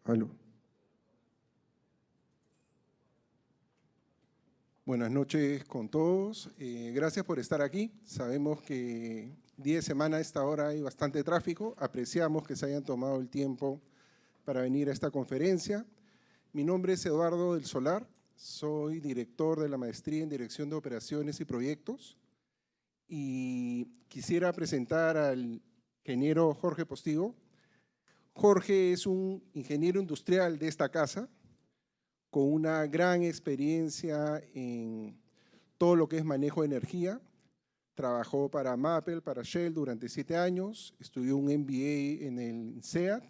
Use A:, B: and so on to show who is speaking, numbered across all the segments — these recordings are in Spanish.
A: Aló. Buenas noches con todos. Gracias por estar aquí. Sabemos que día de semana a esta hora hay bastante tráfico. Apreciamos que se hayan tomado el tiempo para venir a esta conferencia. Mi nombre es Eduardo del Solar. Soy director de la Maestría en Dirección de Operaciones y Proyectos. Y quisiera presentar al ingeniero Jorge Postigo. Jorge es un ingeniero industrial de esta casa, con una gran experiencia en todo lo que es manejo de energía. Trabajó para Mappel, para Shell durante 7 años, estudió un MBA en el INSEAD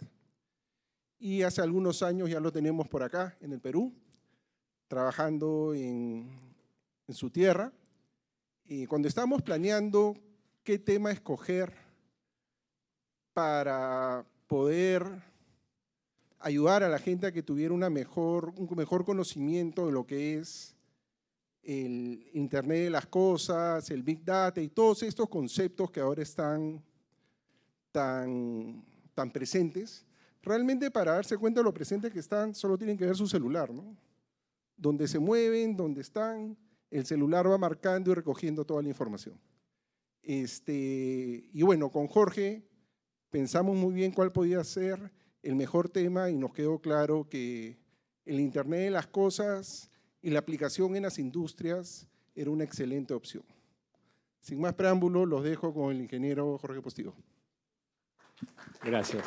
A: y hace algunos años ya lo tenemos por acá, en el Perú, trabajando en su tierra. Y cuando estábamos planeando qué tema escoger para poder ayudar a la gente a que tuviera un mejor conocimiento de lo que es el Internet de las cosas, el Big Data y todos estos conceptos que ahora están tan presentes, realmente para darse cuenta de lo presentes que están, solo tienen que ver su celular, ¿no? Donde se mueven, donde están, el celular va marcando y recogiendo toda la información. Y bueno, con Jorge pensamos muy bien cuál podía ser el mejor tema y nos quedó claro que el Internet de las cosas y la aplicación en las industrias era una excelente opción. Sin más preámbulo, los dejo con el ingeniero Jorge Postigo.
B: Gracias.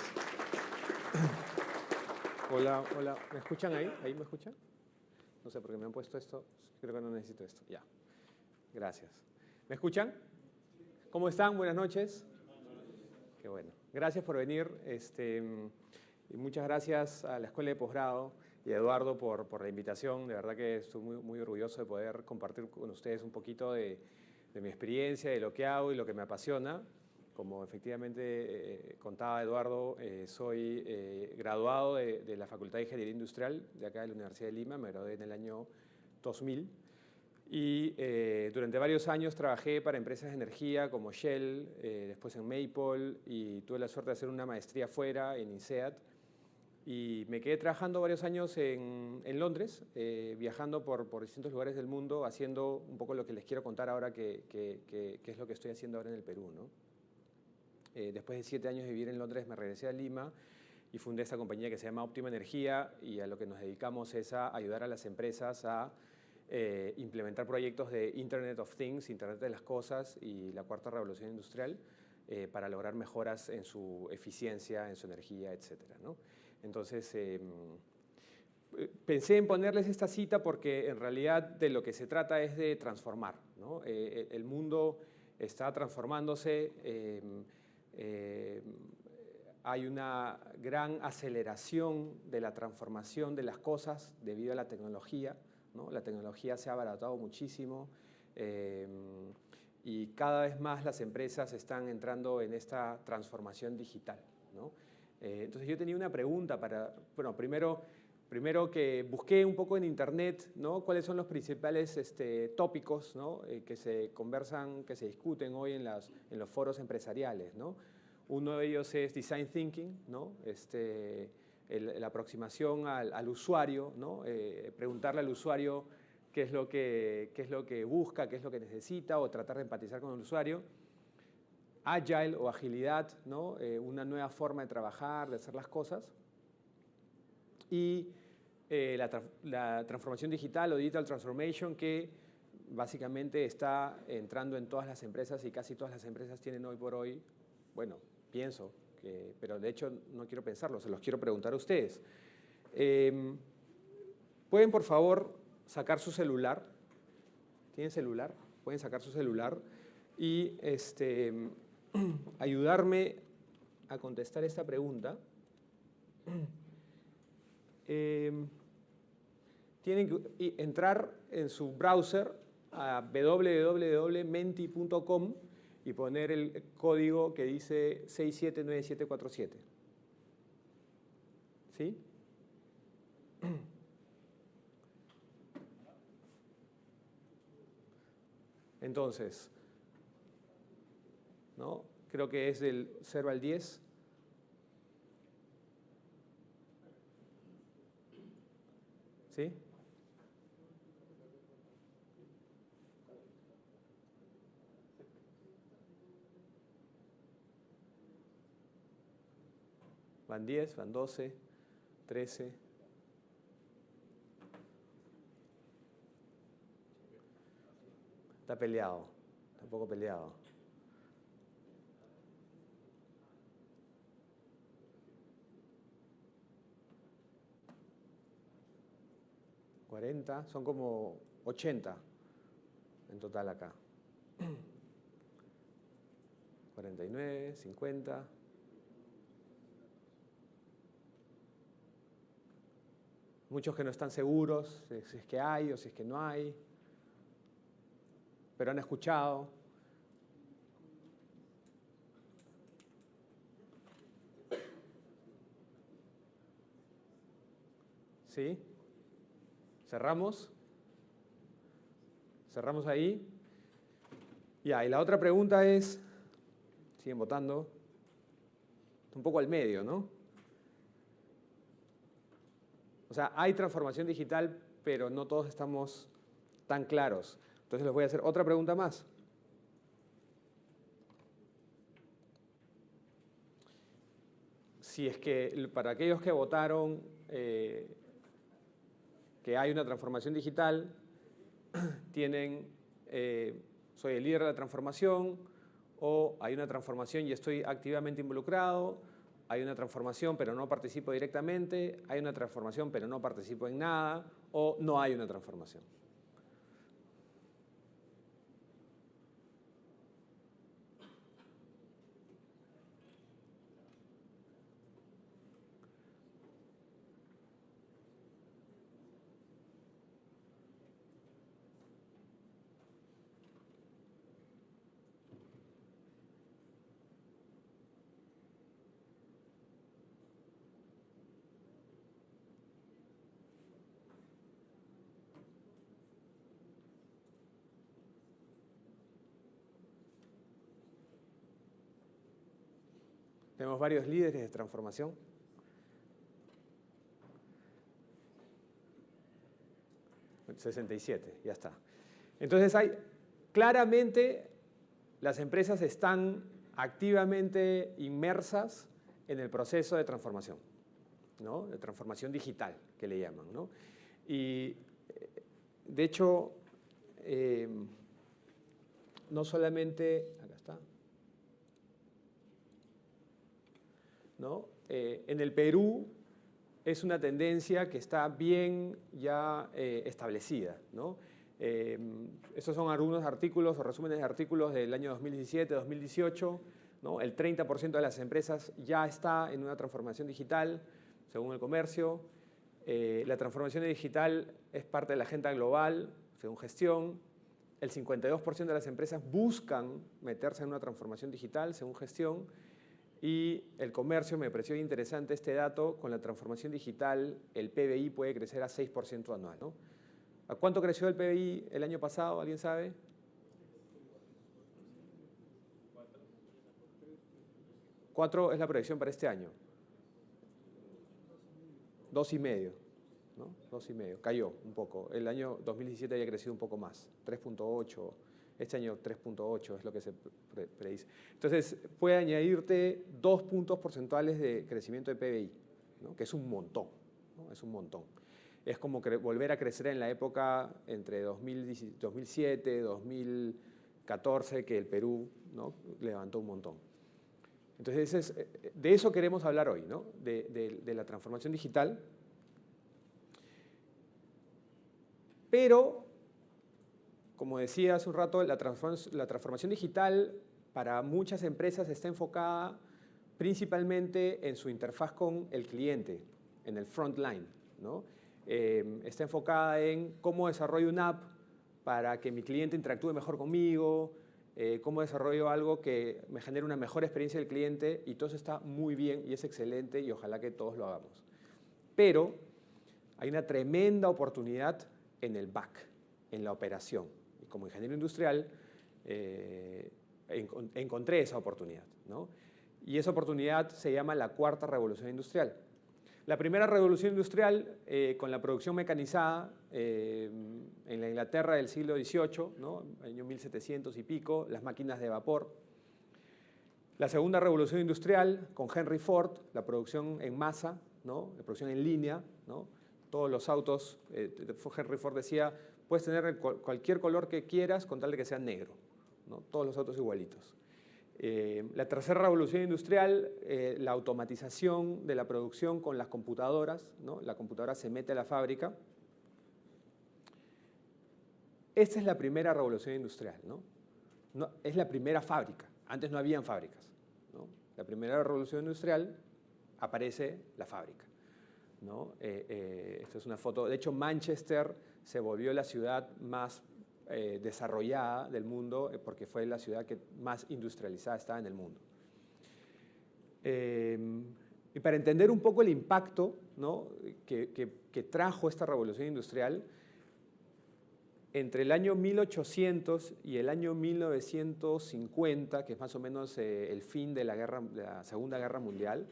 B: Hola, hola. ¿Me escuchan ahí? ¿Ahí me escuchan? No sé por qué me han puesto esto. Creo que no necesito esto. Ya. Gracias. ¿Me escuchan? ¿Cómo están? Buenas noches. Qué bueno. Gracias por venir. Y muchas gracias a la Escuela de Posgrado y a Eduardo por la invitación. De verdad que estoy muy orgulloso de poder compartir con ustedes un poquito de mi experiencia, de lo que hago y lo que me apasiona. Como efectivamente contaba Eduardo, soy graduado de la Facultad de Ingeniería Industrial de acá de la Universidad de Lima. Me gradué en el año 2000. Y durante varios años trabajé para empresas de energía como Shell, después en Maple, y tuve la suerte de hacer una maestría fuera en INSEAD. Y me quedé trabajando varios años en Londres, viajando por distintos lugares del mundo, haciendo un poco lo que les quiero contar ahora, que es lo que estoy haciendo ahora en el Perú, ¿no? Después de 7 años de vivir en Londres, me regresé a Lima y fundé esta compañía que se llama Óptima Energía, y a lo que nos dedicamos es a ayudar a las empresas a implementar proyectos de Internet of Things, Internet de las Cosas y la cuarta revolución industrial, para lograr mejoras en su eficiencia, en su energía, etcétera, ¿no? Entonces, pensé en ponerles esta cita porque en realidad de lo que se trata es de transformar, ¿no? El mundo está transformándose, hay una gran aceleración de la transformación de las cosas debido a la tecnología, ¿no? La tecnología se ha abaratado muchísimo, y cada vez más las empresas están entrando en esta transformación digital, ¿no? Entonces yo tenía una pregunta para, bueno, primero que busqué un poco en internet, ¿no? Cuáles son los principales tópicos, ¿no? Que se conversan, que se discuten hoy en los foros empresariales, ¿no? Uno de ellos es Design Thinking, ¿no? La aproximación al usuario, ¿no? Preguntarle al usuario qué es lo que busca, qué es lo que necesita, o tratar de empatizar con el usuario. Agile o agilidad, ¿no? Una nueva forma de trabajar, de hacer las cosas. Y la transformación digital o digital transformation, que básicamente está entrando en todas las empresas, y casi todas las empresas tienen hoy por hoy, bueno, pienso, pero de hecho no quiero pensarlo, se los quiero preguntar a ustedes. ¿Pueden por favor sacar su celular? ¿Tienen celular? Pueden sacar su celular y ayudarme a contestar esta pregunta. Tienen que entrar en su browser a www.menti.com y poner el código que dice 679747. ¿Sí? Entonces, ¿no? Creo que es del 0 al 10. ¿Sí? Van 10, van 12, 13. Está peleado, está un poco peleado. 40, son como 80 en total acá. 49, 50. Muchos que no están seguros si es que hay o si es que no hay, pero han escuchado. ¿Sí? ¿Cerramos? ¿Cerramos ahí? Ya, y la otra pregunta es, siguen votando, un poco al medio, ¿no? O sea, hay transformación digital, pero no todos estamos tan claros. Entonces les voy a hacer otra pregunta más. Si es que para aquellos que votaron que hay una transformación digital, tienen, soy el líder de la transformación, o hay una transformación y estoy activamente involucrado, hay una transformación pero no participo directamente, hay una transformación pero no participo en nada, o no hay una transformación. Tenemos varios líderes de transformación. $67, ya está. Entonces claramente las empresas están activamente inmersas en el proceso de transformación, ¿no? De transformación digital, que le llaman, ¿no? Y de hecho, no solamente, acá está, ¿no? En el Perú es una tendencia que está bien ya establecida, ¿no? Estos son algunos artículos o resúmenes de artículos del año 2017, 2018, ¿no? El 30% de las empresas ya está en una transformación digital, según el comercio. La transformación digital es parte de la agenda global, según Gestión. El 52% de las empresas buscan meterse en una transformación digital, según Gestión. Y el comercio, me pareció interesante este dato, con la transformación digital el PBI puede crecer a 6% anual, ¿no? ¿A cuánto creció el PBI el año pasado? ¿Alguien sabe? 4 es la proyección para este año. 2,5, ¿no? 2,5, cayó un poco. El año 2017 había crecido un poco más, 3,8. Este año 3,8 es lo que se predice. Entonces, puede añadirte 2 puntos porcentuales de crecimiento de PBI, ¿no? Que es un montón, ¿no? Es un montón. Es como volver a crecer en la época entre 2007, 2014, que el Perú, ¿no? Levantó un montón. Entonces, de eso queremos hablar hoy, ¿no? De la transformación digital. Pero, como decía hace un rato, la transformación digital para muchas empresas está enfocada principalmente en su interfaz con el cliente, en el frontline, ¿no? Está enfocada en cómo desarrollo una app para que mi cliente interactúe mejor conmigo, cómo desarrollo algo que me genere una mejor experiencia del cliente, y todo eso está muy bien y es excelente y ojalá que todos lo hagamos. Pero hay una tremenda oportunidad en el back, en la operación. Y como ingeniero industrial encontré esa oportunidad, ¿no? Y esa oportunidad se llama la cuarta revolución industrial. La primera revolución industrial, con la producción mecanizada, en la Inglaterra del siglo XVIII, ¿no? Año 1700 y pico, las máquinas de vapor. La segunda revolución industrial, con Henry Ford, la producción en masa, ¿no? La producción en línea, ¿no? Todos los autos, Henry Ford decía, puedes tener cualquier color que quieras con tal de que sea negro, ¿no? Todos los autos igualitos. La tercera revolución industrial, la automatización de la producción con las computadoras, ¿no? La computadora se mete a la fábrica. Esta es la primera revolución industrial, ¿no? Es la primera fábrica. Antes no habían fábricas, ¿no? La primera revolución industrial aparece la fábrica, ¿no? Esta es una foto. De hecho, Manchester se volvió la ciudad más desarrollada del mundo porque fue la ciudad que más industrializada estaba en el mundo. Y para entender un poco el impacto, ¿no? que trajo esta revolución industrial, entre el año 1800 y el año 1950, que es más o menos el fin de la Segunda Guerra Mundial,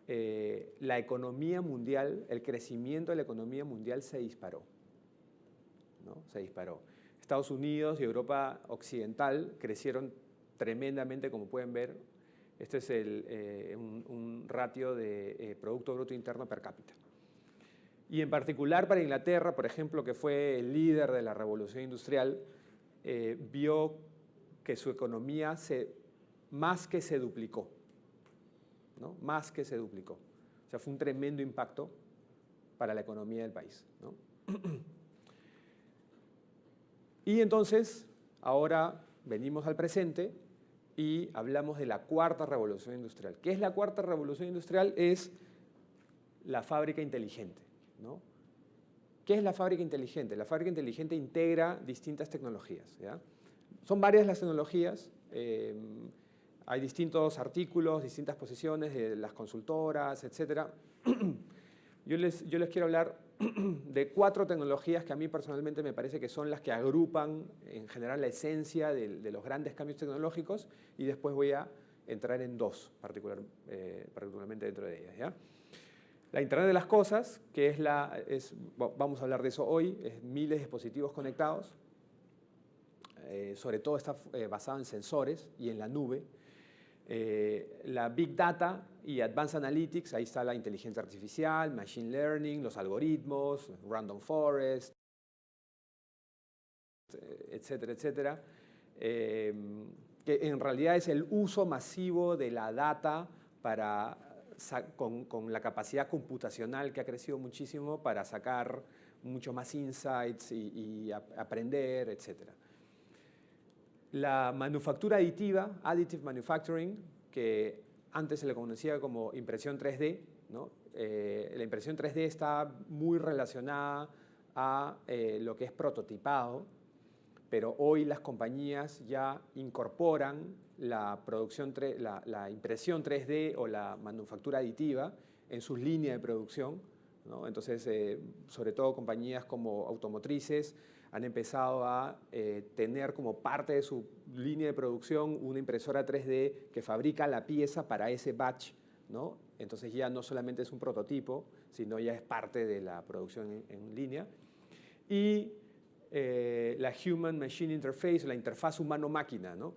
B: la economía mundial, el crecimiento de la economía mundial se disparó, ¿no? Se disparó. Estados Unidos y Europa Occidental crecieron tremendamente, como pueden ver. Este es un ratio de Producto Bruto Interno per cápita. Y en particular para Inglaterra, por ejemplo, que fue el líder de la revolución industrial, vio que su economía más que se duplicó, ¿no? Más que se duplicó. O sea, fue un tremendo impacto para la economía del país, ¿no? Y entonces, ahora venimos al presente y hablamos de la cuarta revolución industrial. ¿Qué es la cuarta revolución industrial? Es la fábrica inteligente, ¿no? ¿Qué es la fábrica inteligente? La fábrica inteligente integra distintas tecnologías, ¿ya? Son varias las tecnologías. Hay distintos artículos, distintas posiciones de las consultoras, etc. Yo les quiero hablar de 4 tecnologías que a mí personalmente me parece que son las que agrupan en general la esencia de los grandes cambios tecnológicos, y después voy a entrar en 2 particularmente dentro de ellas, ¿ya? La Internet de las Cosas, que vamos a hablar de eso hoy, es miles de dispositivos conectados, sobre todo está basado en sensores y en la nube. La Big Data y Advanced Analytics, ahí está la inteligencia artificial, Machine Learning, los algoritmos, Random Forest, etcétera, etcétera. Que en realidad es el uso masivo de la data con la capacidad computacional que ha crecido muchísimo para sacar mucho más insights y aprender, etcétera. La manufactura aditiva, Additive Manufacturing, que antes se le conocía como impresión 3D, ¿no? La impresión 3D está muy relacionada a lo que es prototipado, pero hoy las compañías ya incorporan la impresión 3D o la manufactura aditiva en sus líneas de producción, ¿no? Entonces, sobre todo compañías como automotrices han empezado a tener como parte de su línea de producción una impresora 3D que fabrica la pieza para ese batch, ¿no? Entonces ya no solamente es un prototipo, sino ya es parte de la producción en línea. Y la Human Machine Interface, la interfaz humano-máquina, ¿no?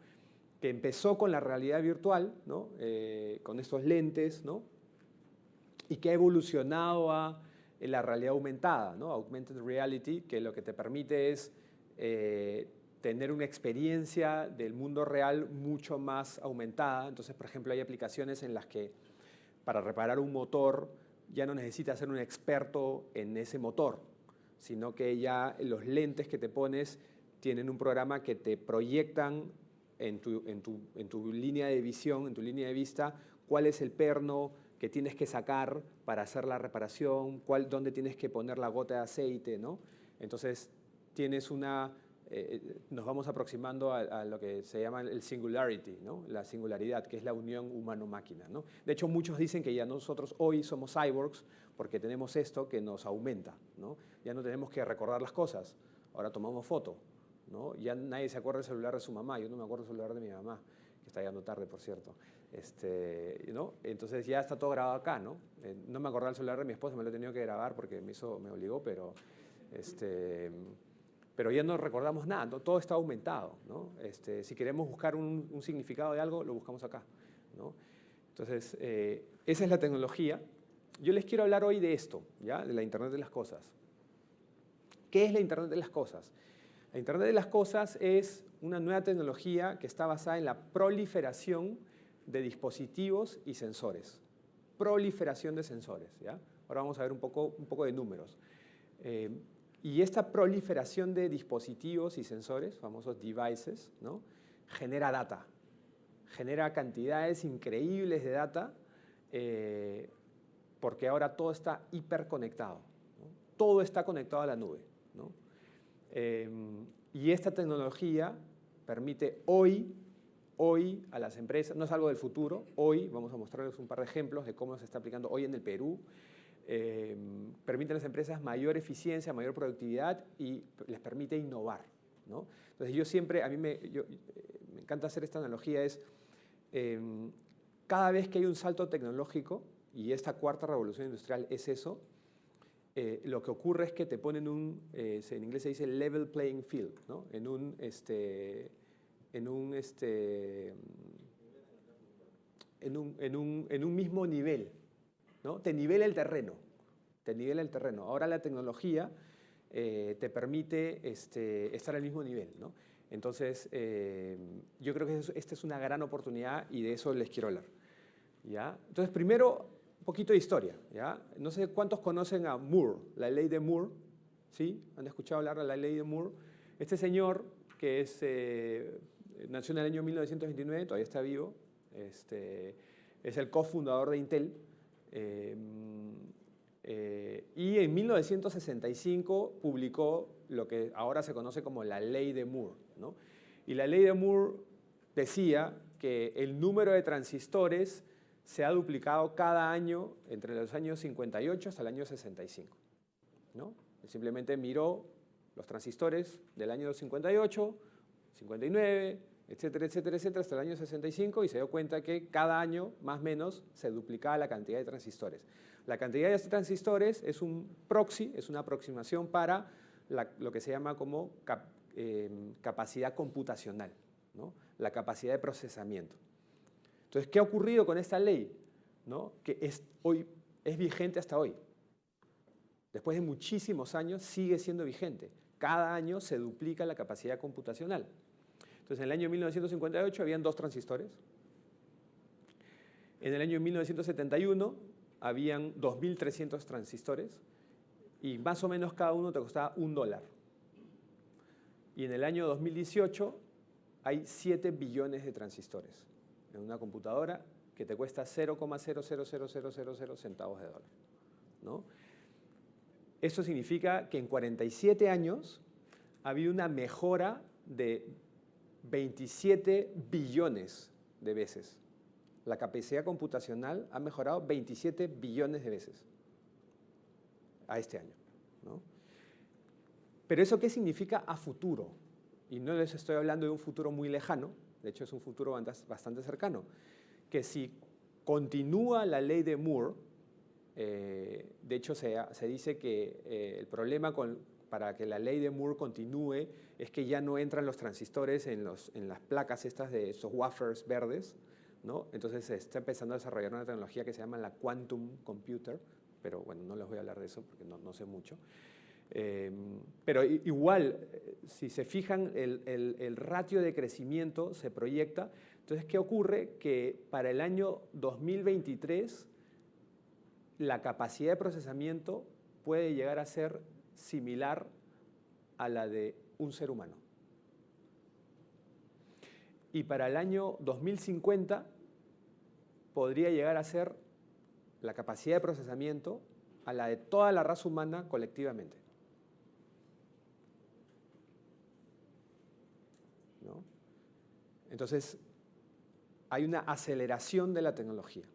B: Que empezó con la realidad virtual, ¿no? Con estos lentes, ¿no? Y que ha evolucionado a la realidad aumentada, ¿no? Augmented Reality, que lo que te permite es tener una experiencia del mundo real mucho más aumentada. Entonces, por ejemplo, hay aplicaciones en las que para reparar un motor ya no necesitas ser un experto en ese motor, sino que ya los lentes que te pones tienen un programa que te proyectan en tu línea de visión, en tu línea de vista, cuál es el perno que tienes que sacar para hacer la reparación, dónde tienes que poner la gota de aceite, ¿no? Entonces, nos vamos aproximando a lo que se llama el singularity, ¿no? La singularidad, que es la unión humano-máquina, ¿no? De hecho, muchos dicen que ya nosotros hoy somos cyborgs porque tenemos esto que nos aumenta, ¿no? Ya no tenemos que recordar las cosas, ahora tomamos foto, ¿no? Ya nadie se acuerda del celular de su mamá, yo no me acuerdo del celular de mi mamá, que está llegando tarde, por cierto. ¿no? Entonces ya está todo grabado acá, ¿no? No me acordaba el celular de mi esposa, me lo he tenido que grabar porque me obligó, pero ya no recordamos nada, ¿no? Todo está aumentado, ¿no? Si queremos buscar un significado de algo, lo buscamos acá, ¿no? Entonces, esa es la tecnología. Yo les quiero hablar hoy de esto, ¿ya? De la Internet de las Cosas. ¿Qué es la Internet de las Cosas? La Internet de las Cosas es una nueva tecnología que está basada en la proliferación de dispositivos y sensores. Proliferación de sensores, ¿ya? Ahora vamos a ver un poco de números. Y esta proliferación de dispositivos y sensores, famosos devices, ¿no? Genera data. Genera cantidades increíbles de data porque ahora todo está hiperconectado, ¿no? Todo está conectado a la nube, ¿no? Y esta tecnología permite hoy a las empresas, no es algo del futuro, hoy vamos a mostrarles un par de ejemplos de cómo se está aplicando hoy en el Perú. Permite a las empresas mayor eficiencia, mayor productividad y les permite innovar, ¿no? Entonces yo siempre, me encanta hacer esta analogía, es cada vez que hay un salto tecnológico, y esta cuarta revolución industrial es eso, lo que ocurre es que te ponen en inglés se dice level playing field, ¿no? En un mismo nivel, ¿no? Te nivela el terreno, Ahora la tecnología te permite estar al mismo nivel, ¿no? Entonces, yo creo que esta es una gran oportunidad y de eso les quiero hablar, ¿ya? Entonces, primero, un poquito de historia, ¿ya? No sé cuántos conocen a Moore, la ley de Moore, ¿sí? ¿Han escuchado hablar de la ley de Moore? Este señor, que nació en el año 1929, todavía está vivo, es el cofundador de Intel, y en 1965 publicó lo que ahora se conoce como la ley de Moore, ¿no? Y la ley de Moore decía que el número de transistores se ha duplicado cada año entre los años 58 hasta el año 65, ¿no? Él simplemente miró los transistores del año 58, 59, etcétera, etcétera, etcétera, hasta el año 65 y se dio cuenta que cada año, más o menos, se duplicaba la cantidad de transistores. La cantidad de transistores es un proxy, es una aproximación para lo que se llama como capacidad computacional, ¿no? La capacidad de procesamiento. Entonces, ¿qué ha ocurrido con esta ley? ¿No? Que es vigente hasta hoy. Después de muchísimos años sigue siendo vigente. Cada año se duplica la capacidad computacional. Entonces, en el año 1958 habían 2 transistores. En el año 1971 habían 2.300 transistores y más o menos cada uno te costaba $1. Y en el año 2018 hay 7 billones de transistores en una computadora que te cuesta 0,00000 centavos de dólar, ¿no? Esto significa que en 47 años ha habido una mejora de 27 billones de veces. La capacidad computacional ha mejorado 27 billones de veces a este año, ¿no? Pero ¿eso qué significa a futuro? Y no les estoy hablando de un futuro muy lejano, de hecho es un futuro bastante cercano, que si continúa la ley de Moore, de hecho se dice que el problema para que la ley de Moore continúe es que ya no entran los transistores en las placas estas de esos wafers verdes, ¿no? Entonces se está empezando a desarrollar una tecnología que se llama la quantum computer, pero bueno, no les voy a hablar de eso porque no sé mucho. Pero igual, si se fijan, el ratio de crecimiento se proyecta. Entonces, ¿qué ocurre? Que para el año 2023 la capacidad de procesamiento puede llegar a ser similar a la de un ser humano. Y para el año 2050 podría llegar a ser la capacidad de procesamiento a la de toda la raza humana colectivamente, ¿no? Entonces, hay una aceleración de la tecnología.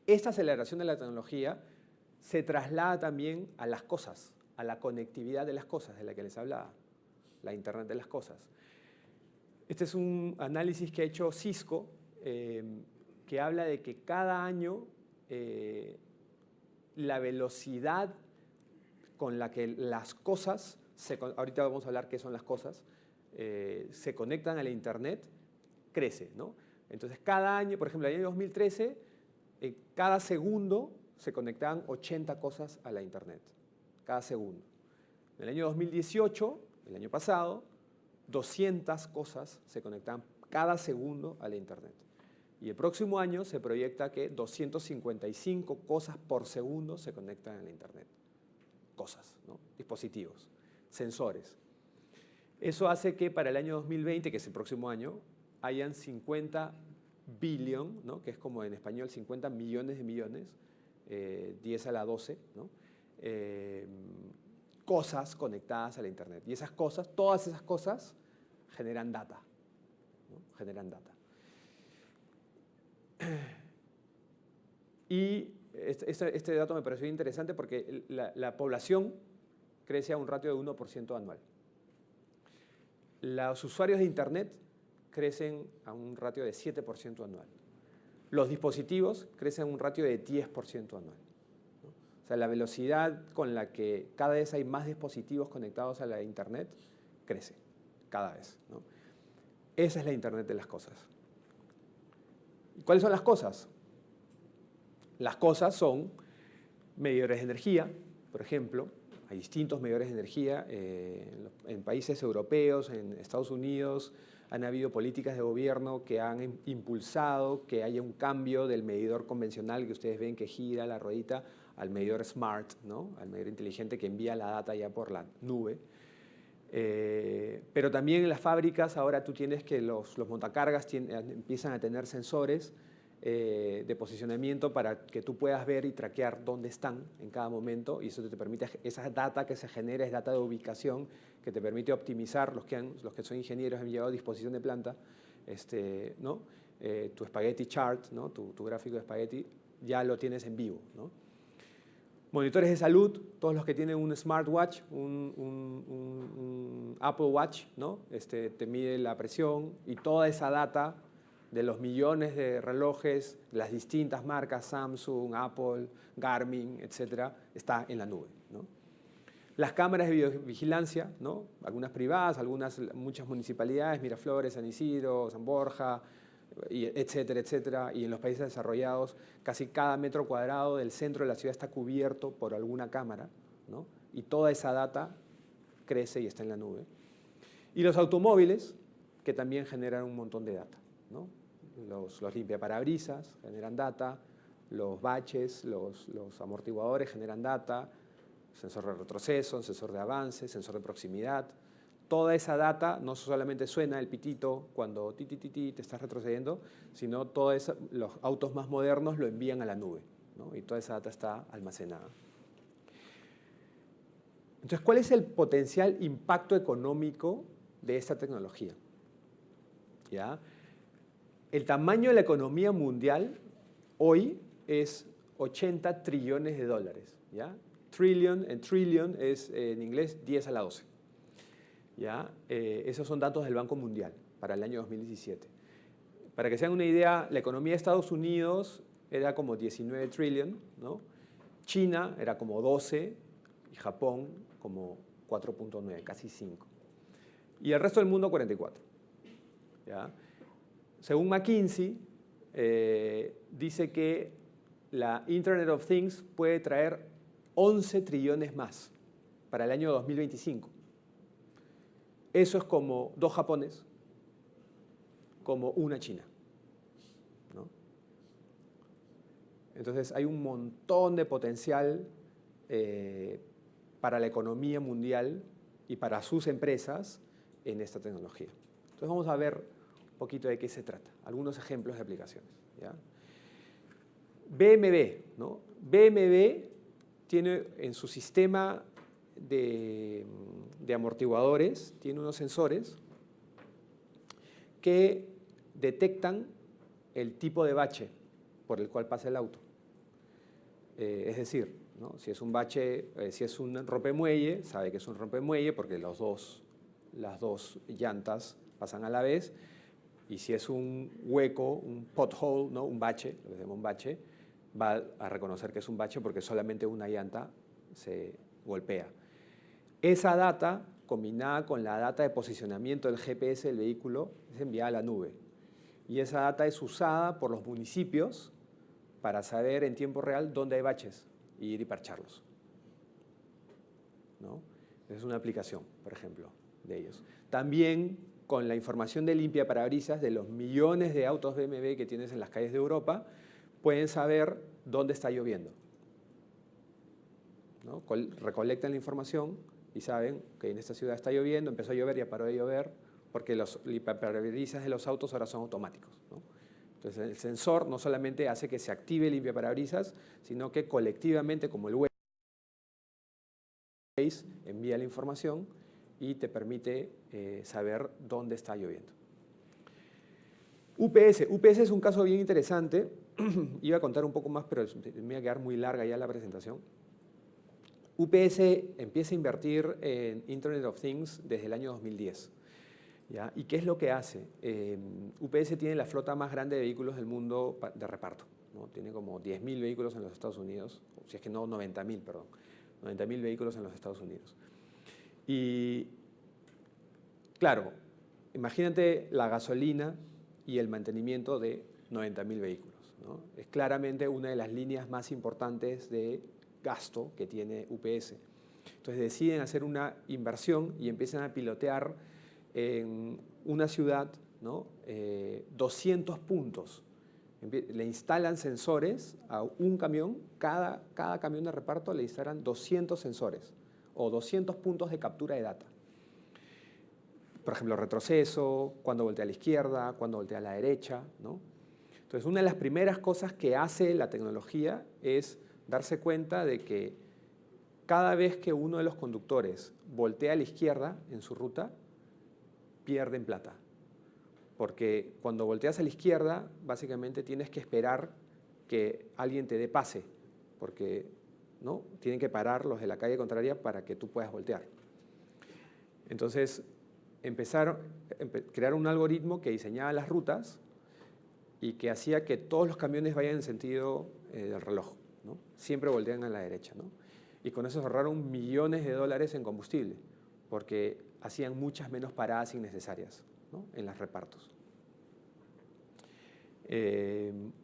B: Esta aceleración de la tecnología se traslada también a las cosas, a la conectividad de las cosas de la que les hablaba, la Internet de las cosas. Este es un análisis que ha hecho Cisco que habla de que cada año la velocidad con la que las cosas, ahorita vamos a hablar qué son las cosas, se conectan a la Internet, crece, ¿no? Entonces, cada año, por ejemplo, en el año 2013, cada segundo se conectaban 80 cosas a la Internet, cada segundo. En el año 2018, el año pasado, 200 cosas se conectaban cada segundo a la Internet. Y el próximo año se proyecta que 255 cosas por segundo se conectan a la Internet. Cosas, ¿no? Dispositivos, sensores. Eso hace que para el año 2020, que es el próximo año, hayan 50 billion, ¿no? Que es como en español 50 millones de millones, 10 a la 12, ¿no? Cosas conectadas a la Internet. Y esas cosas, todas esas cosas, generan data, ¿no? Generan data. Y este dato me pareció interesante porque la población crece a un ratio de 1% anual. Los usuarios de Internet crecen a un ratio de 7% anual. Los dispositivos crecen a un ratio de 10% anual, ¿no? O sea, la velocidad con la que cada vez hay más dispositivos conectados a la Internet crece, cada vez, ¿no? Esa es la Internet de las cosas. ¿Y cuáles son las cosas? Las cosas son medidores de energía, por ejemplo. Hay distintos medidores de energía en países europeos, en Estados Unidos. Han habido políticas de gobierno que han impulsado que haya un cambio del medidor convencional que ustedes ven que gira la ruedita al medidor smart, ¿no? Al medidor inteligente que envía la data ya por la nube. Pero también en las fábricas ahora tú tienes que los montacargas empiezan a tener sensores de posicionamiento para que tú puedas ver y traquear dónde están en cada momento, y eso te permite, esa data que se genera es data de ubicación que te permite optimizar. Los que son ingenieros han llevado a disposición de planta, ¿no? Tu spaghetti chart, ¿no? Tu gráfico de spaghetti ya lo tienes en vivo, ¿no? Monitores de salud, todos los que tienen un smartwatch, un Apple Watch, ¿no? Te mide la presión y toda esa data de los millones de relojes, las distintas marcas, Samsung, Apple, Garmin, etcétera, está en la nube, ¿no? Las cámaras de videovigilancia, ¿no? Algunas privadas, muchas municipalidades, Miraflores, San Isidro, San Borja, etcétera, etcétera. Y en los países desarrollados, casi cada metro cuadrado del centro de la ciudad está cubierto por alguna cámara, ¿no? Y toda esa data crece y está en la nube. Y los automóviles, que también generan un montón de data, ¿no? Los limpiaparabrisas generan data, los baches, los amortiguadores generan data, sensor de retroceso, sensor de avance, sensor de proximidad. Toda esa data no solamente suena el pitito cuando te estás retrocediendo, sino los autos más modernos lo envían a la nube, ¿no? Y toda esa data está almacenada. Entonces, ¿cuál es el potencial impacto económico de esta tecnología? ¿Ya? El tamaño de la economía mundial hoy es 80 trillones de dólares, ¿ya? Trillion es en inglés 10 a la 12. ¿Ya? Esos son datos del Banco Mundial para el año 2017. Para que se hagan una idea, la economía de Estados Unidos era como 19 trillion, ¿no? China era como 12 y Japón como 4.9, casi 5. Y el resto del mundo 44. ¿Ya? Según McKinsey, dice que la Internet of Things puede traer 11 trillones más para el año 2025. Eso es como 2 Japones, como una China, ¿no? Entonces hay un montón de potencial para la economía mundial y para sus empresas en esta tecnología. Entonces vamos a ver un poquito de qué se trata, algunos ejemplos de aplicaciones, ¿ya? BMW, ¿no? BMW tiene en su sistema de amortiguadores, tiene unos sensores que detectan el tipo de bache por el cual pasa el auto. Es decir, ¿no? Si es un bache, si es un rompemuelle, sabe que es un rompemuelle porque las dos llantas pasan a la vez. Y si es un hueco, un pothole, ¿no? Un bache, lo que se llama un bache, va a reconocer que es un bache porque solamente una llanta se golpea. Esa data, combinada con la data de posicionamiento del GPS del vehículo, es enviada a la nube. Y esa data es usada por los municipios para saber en tiempo real dónde hay baches y ir y parcharlos, ¿no? Es una aplicación, por ejemplo, de ellos. También con la información de limpiaparabrisas de los millones de autos BMW que tienes en las calles de Europa, pueden saber dónde está lloviendo, ¿no? Recolectan la información y saben que en esta ciudad está lloviendo, empezó a llover, ya paró de llover, porque los limpiaparabrisas de los autos ahora son automáticos, ¿no? Entonces el sensor no solamente hace que se active el limpiaparabrisas, sino que colectivamente, como el Waze, envía la información y te permite saber dónde está lloviendo. UPS es un caso bien interesante. Iba a contar un poco más, pero me iba a quedar muy larga ya la presentación. UPS empieza a invertir en Internet of Things desde el año 2010. ¿Ya? ¿Y qué es lo que hace? UPS tiene la flota más grande de vehículos del mundo de reparto, ¿no? Tiene como 10.000 vehículos en los Estados Unidos, o si es que no, 90.000, perdón. 90.000 vehículos en los Estados Unidos. Y claro, imagínate la gasolina y el mantenimiento de 90.000 vehículos, ¿no? Es claramente una de las líneas más importantes de gasto que tiene UPS. Entonces deciden hacer una inversión y empiezan a pilotear en una ciudad, ¿no? 200 puntos. Le instalan sensores a un camión, cada camión de reparto le instalan 200 sensores o 200 puntos de captura de data. Por ejemplo, retroceso, cuando voltea a la izquierda, cuando voltea a la derecha, ¿no? Entonces, una de las primeras cosas que hace la tecnología es darse cuenta de que cada vez que uno de los conductores voltea a la izquierda en su ruta, pierden plata. Porque cuando volteas a la izquierda, básicamente tienes que esperar que alguien te dé pase, porque, ¿no? Tienen que parar los de la calle contraria para que tú puedas voltear. Entonces, crearon un algoritmo que diseñaba las rutas y que hacía que todos los camiones vayan en sentido del reloj, ¿no? Siempre voltean a la derecha, ¿no? Y con eso ahorraron millones de dólares en combustible, porque hacían muchas menos paradas innecesarias, ¿no? En los repartos.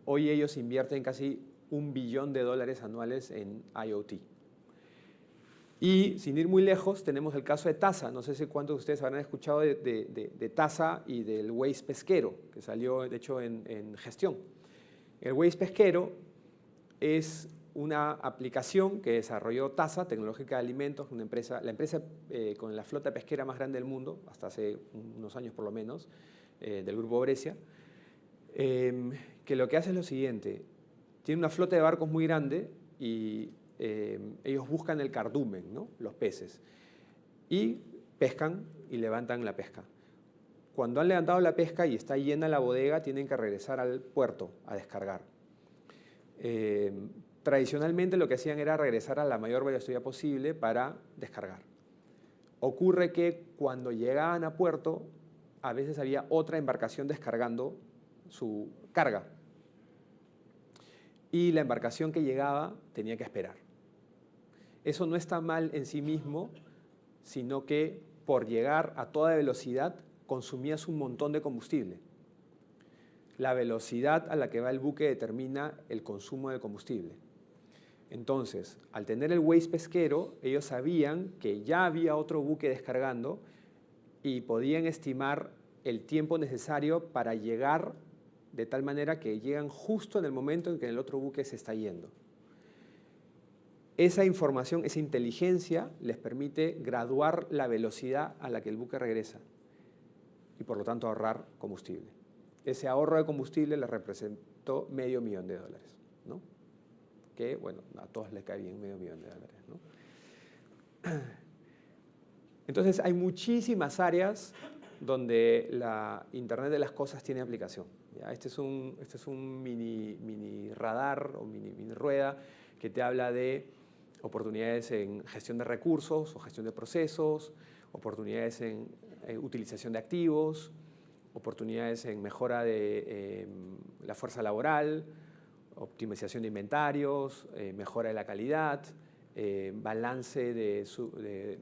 B: Hoy ellos invierten casi $1 billón anuales en IoT. Y sin ir muy lejos, tenemos el caso de Taza. No sé si cuántos de ustedes habrán escuchado de Taza y del Waze pesquero, que salió, de hecho, en gestión. El Waze pesquero es una aplicación que desarrolló Taza, Tecnológica de Alimentos, la empresa con la flota pesquera más grande del mundo, hasta hace unos años por lo menos, del grupo Brescia, que lo que hace es lo siguiente: tiene una flota de barcos muy grande y ellos buscan el cardumen, ¿no? Los peces, y pescan y levantan la pesca. Cuando han levantado la pesca y está llena la bodega, tienen que regresar al puerto a descargar. Tradicionalmente lo que hacían era regresar a la mayor velocidad posible para descargar. Ocurre que cuando llegaban a puerto, a veces había otra embarcación descargando su carga. Y la embarcación que llegaba tenía que esperar. Eso no está mal en sí mismo, sino que por llegar a toda velocidad consumías un montón de combustible. La velocidad a la que va el buque determina el consumo de combustible. Entonces, al tener el Waze pesquero, ellos sabían que ya había otro buque descargando y podían estimar el tiempo necesario para llegar de tal manera que llegan justo en el momento en que el otro buque se está yendo. Esa información, esa inteligencia les permite graduar la velocidad a la que el buque regresa y por lo tanto ahorrar combustible. Ese ahorro de combustible les representó $500 000 de dólares, ¿no? Que, bueno, a todos les cae bien $500 000 de dólares, ¿no? Entonces, hay muchísimas áreas donde la Internet de las cosas tiene aplicación, ¿ya? Este es un mini radar o mini rueda que te habla de oportunidades en gestión de recursos o gestión de procesos, oportunidades en utilización de activos, oportunidades en mejora de la fuerza laboral, optimización de inventarios, mejora de la calidad, balance de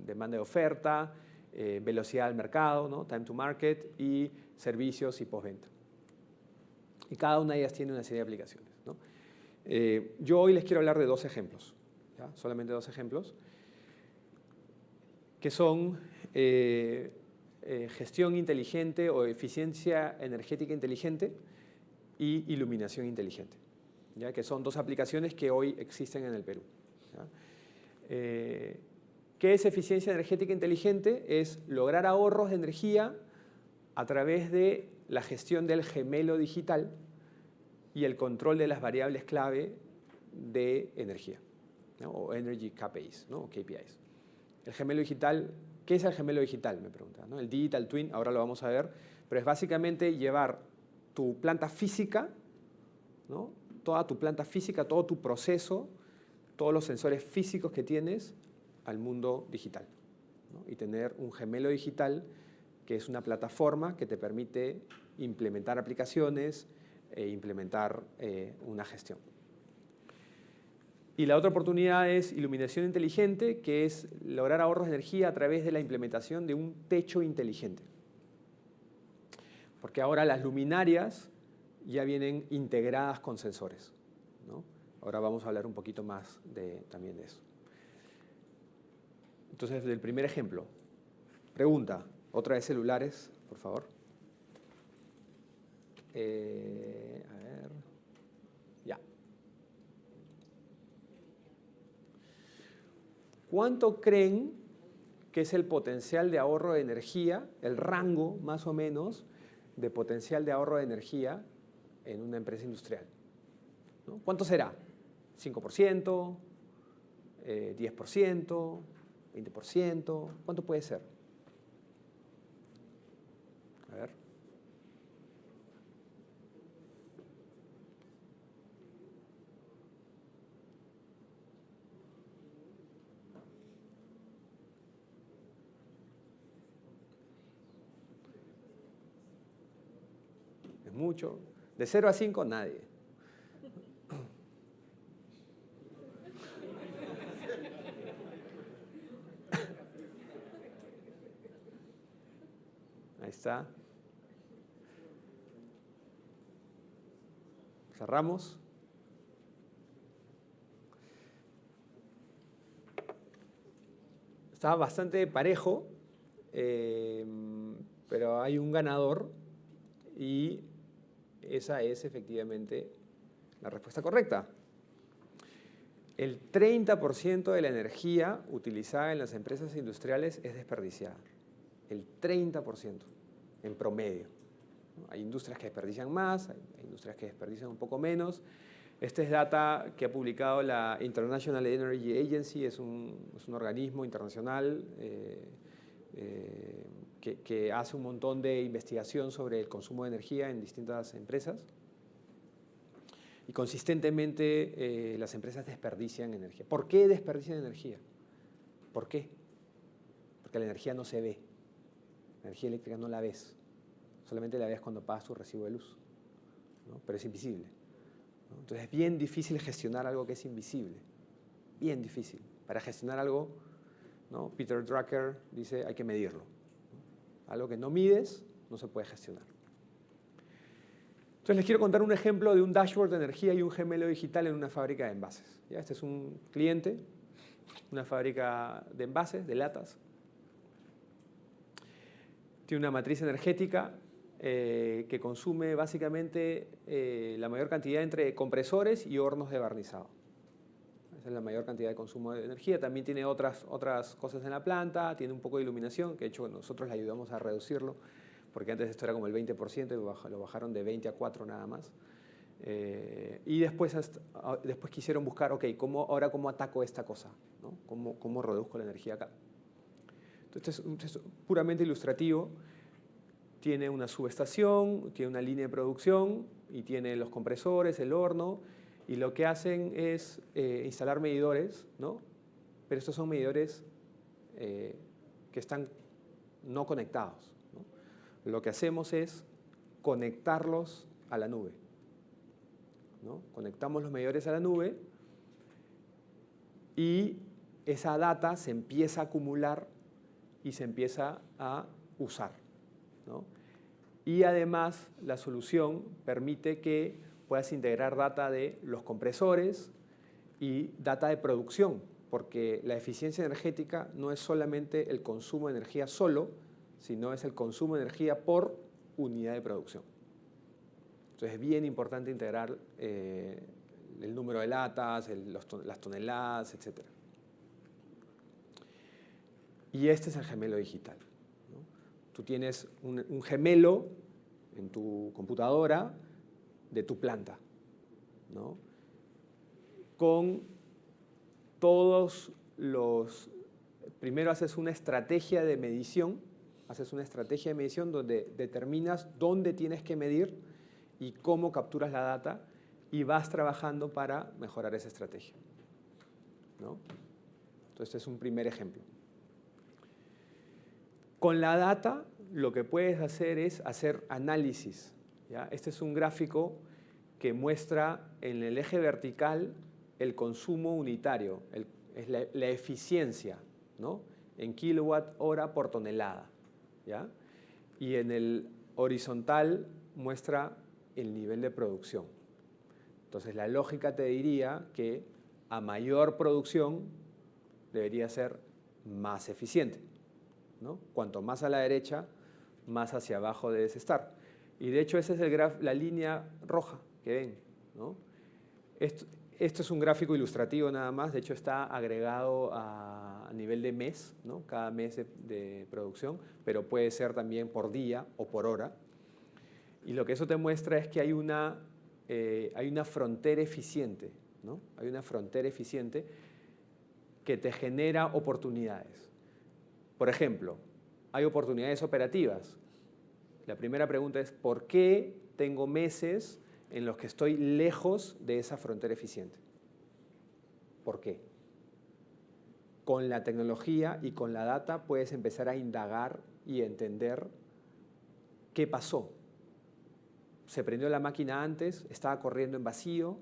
B: demanda y oferta, velocidad del mercado, ¿no? Time to market, y servicios y postventa. Y cada una de ellas tiene una serie de aplicaciones, ¿no? Yo hoy les quiero hablar de 2 ejemplos, ¿ya? Solamente 2 ejemplos, que son gestión inteligente o eficiencia energética inteligente y iluminación inteligente, ¿ya? Que son 2 aplicaciones que hoy existen en el Perú, ¿ya? ¿Qué es eficiencia energética inteligente? Es lograr ahorros de energía a través de la gestión del gemelo digital y el control de las variables clave de energía, ¿no? O Energy KPIs, ¿no? O KPIs. El gemelo digital, ¿qué es el gemelo digital? Me preguntan, ¿no? El Digital Twin, ahora lo vamos a ver, pero es básicamente llevar tu planta física, ¿no? Toda tu planta física, todo tu proceso, todos los sensores físicos que tienes al mundo digital, ¿no? Y tener un gemelo digital que es una plataforma que te permite implementar aplicaciones e implementar una gestión. Y la otra oportunidad es iluminación inteligente, que es lograr ahorros de energía a través de la implementación de un techo inteligente. Porque ahora las luminarias ya vienen integradas con sensores, ¿no? Ahora vamos a hablar un poquito más también de eso. Entonces, del primer ejemplo, pregunta, otra de celulares, por favor. A ver, ya. ¿Cuánto creen que es el potencial de ahorro de energía, el rango más o menos de potencial de ahorro de energía en una empresa industrial? ¿No? ¿Cuánto será? ¿5%? ¿10%? ¿20%? ¿Cuánto puede ser? A ver. Es mucho. De 0 a 5, nadie. Ahí está. Cerramos. Está bastante parejo, pero hay un ganador y esa es efectivamente la respuesta correcta. El 30% de la energía utilizada en las empresas industriales es desperdiciada. El 30% en promedio. Hay industrias que desperdician más, hay industrias que desperdician un poco menos. Este es data que ha publicado la International Energy Agency, es un organismo internacional que hace un montón de investigación sobre el consumo de energía en distintas empresas. Y consistentemente las empresas desperdician energía. ¿Por qué desperdician energía? ¿Por qué? Porque la energía no se ve. La energía eléctrica no la ves. Solamente la ves cuando pagas tu recibo de luz, ¿no? Pero es invisible, ¿no? Entonces es bien difícil gestionar algo que es invisible. Bien difícil. Para gestionar algo, ¿no? Peter Drucker dice hay que medirlo, ¿no? Algo que no mides no se puede gestionar. Entonces les quiero contar un ejemplo de un dashboard de energía y un gemelo digital en una fábrica de envases. ¿Ya? Este es un cliente, una fábrica de envases, de latas. Tiene una matriz energética que consume básicamente la mayor cantidad entre compresores y hornos de barnizado. Esa es la mayor cantidad de consumo de energía. También tiene otras cosas en la planta, tiene un poco de iluminación, que de hecho nosotros le ayudamos a reducirlo, porque antes esto era como el 20% y lo bajaron de 20 a 4 nada más. Y después quisieron buscar, ok, ahora cómo ataco esta cosa, ¿no? ¿Cómo reduzco la energía acá? Entonces, es puramente ilustrativo. Tiene una subestación, tiene una línea de producción y tiene los compresores, el horno. Y lo que hacen es instalar medidores, ¿no? Pero estos son medidores que están no conectados, ¿no? lo que hacemos es conectarlos a la nube, ¿no? Conectamos los medidores a la nube y esa data se empieza a acumular y se empieza a usar, ¿no? Y además la solución permite que puedas integrar data de los compresores y data de producción, porque la eficiencia energética no es solamente el consumo de energía solo, sino es el consumo de energía por unidad de producción. Entonces es bien importante integrar el número de latas, las toneladas, etc. Y este es el gemelo digital, ¿no? Tú tienes un gemelo en tu computadora de tu planta, ¿no? Con todos los... Primero haces una estrategia de medición, donde determinas dónde tienes que medir y cómo capturas la data y vas trabajando para mejorar esa estrategia, ¿no? Entonces, este es un primer ejemplo. Con la data, lo que puedes hacer es hacer análisis, ¿ya? Este es un gráfico que muestra en el eje vertical el consumo unitario, es la eficiencia, ¿no? En kilowatt hora por tonelada, ¿ya? Y en el horizontal muestra el nivel de producción. Entonces, la lógica te diría que a mayor producción debería ser más eficiente, ¿no? Cuanto más a la derecha, más hacia abajo debes estar. Y de hecho, esa es la línea roja que ven, ¿no? Esto es un gráfico ilustrativo nada más, de hecho está agregado a nivel de mes, ¿no? Cada mes de producción, pero puede ser también por día o por hora. Y lo que eso te muestra es que hay una frontera eficiente, ¿no? Hay una frontera eficiente que te genera oportunidades. Por ejemplo, hay oportunidades operativas. La primera pregunta es, ¿por qué tengo meses en los que estoy lejos de esa frontera eficiente? ¿Por qué? Con la tecnología y con la data puedes empezar a indagar y entender qué pasó. Se prendió la máquina antes, estaba corriendo en vacío,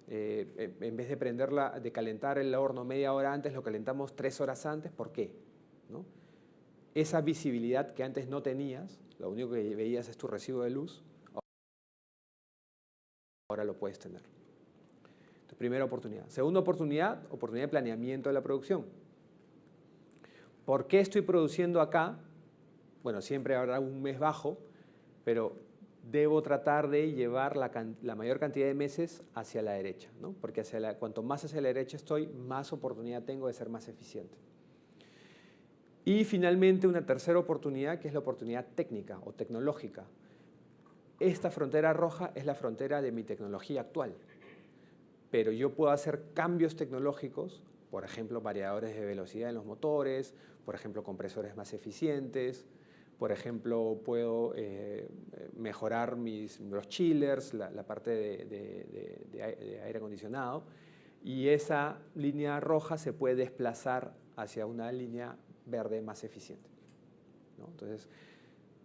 B: en vez de calentar el horno media hora antes, lo calentamos 3 horas antes, ¿por qué? ¿No? Esa visibilidad que antes no tenías, lo único que veías es tu recibo de luz, ahora lo puedes tener. Entonces, primera oportunidad. Segunda oportunidad de planeamiento de la producción. ¿Por qué estoy produciendo acá? Bueno, siempre habrá un mes bajo, pero debo tratar de llevar la mayor cantidad de meses hacia la derecha, ¿no? Porque cuanto más hacia la derecha estoy, más oportunidad tengo de ser más eficiente. Y finalmente una tercera oportunidad, que es la oportunidad técnica o tecnológica. Esta frontera roja es la frontera de mi tecnología actual, pero yo puedo hacer cambios tecnológicos, por ejemplo, variadores de velocidad en los motores, por ejemplo, compresores más eficientes, por ejemplo, puedo mejorar los chillers, la parte de aire acondicionado, y esa línea roja se puede desplazar hacia una línea verde más eficiente, ¿no? Entonces,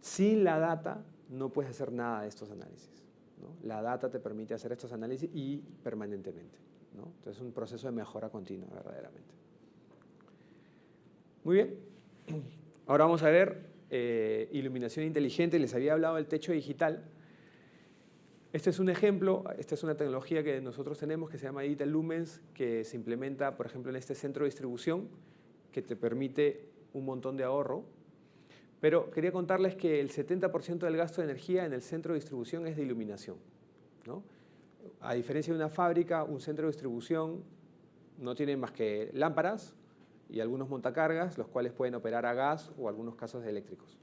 B: sin la data no puedes hacer nada de estos análisis, ¿no? La data te permite hacer estos análisis y permanentemente, ¿no? Entonces, es un proceso de mejora continua, verdaderamente. Muy bien. Ahora vamos a ver iluminación inteligente. Les había hablado del techo digital. Este es un ejemplo, esta es una tecnología que nosotros tenemos que se llama Digital Lumens, que se implementa, por ejemplo, en este centro de distribución, que te permite un montón de ahorro. Pero quería contarles que el 70% del gasto de energía en el centro de distribución es de iluminación, ¿no? A diferencia de una fábrica, un centro de distribución no tiene más que lámparas y algunos montacargas, los cuales pueden operar a gas o algunos casos eléctricos.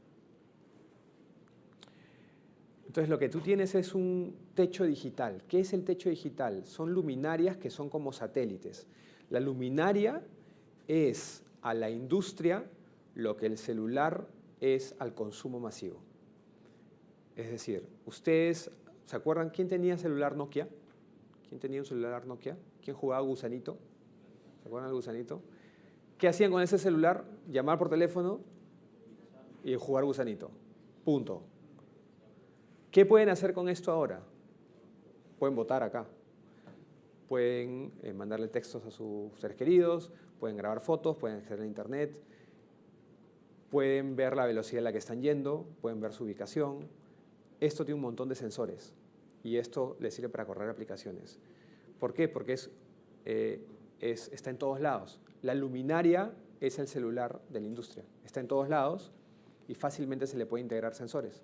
B: Entonces, lo que tú tienes es un techo digital. ¿Qué es el techo digital? Son luminarias que son como satélites. La luminaria es a la industria lo que el celular es al consumo masivo. Es decir, ustedes, ¿se acuerdan quién tenía celular Nokia? ¿Quién tenía un celular Nokia? ¿Quién jugaba gusanito? ¿Se acuerdan del gusanito? ¿Qué hacían con ese celular? Llamar por teléfono y jugar gusanito. Punto. ¿Qué pueden hacer con esto ahora? Pueden votar acá. Pueden mandarle textos a sus seres queridos, pueden grabar fotos, pueden acceder a internet, pueden ver la velocidad a la que están yendo, pueden ver su ubicación. Esto tiene un montón de sensores y esto les sirve para correr aplicaciones. ¿Por qué? Porque está en todos lados. La luminaria es el celular de la industria. Está en todos lados y fácilmente se le puede integrar sensores.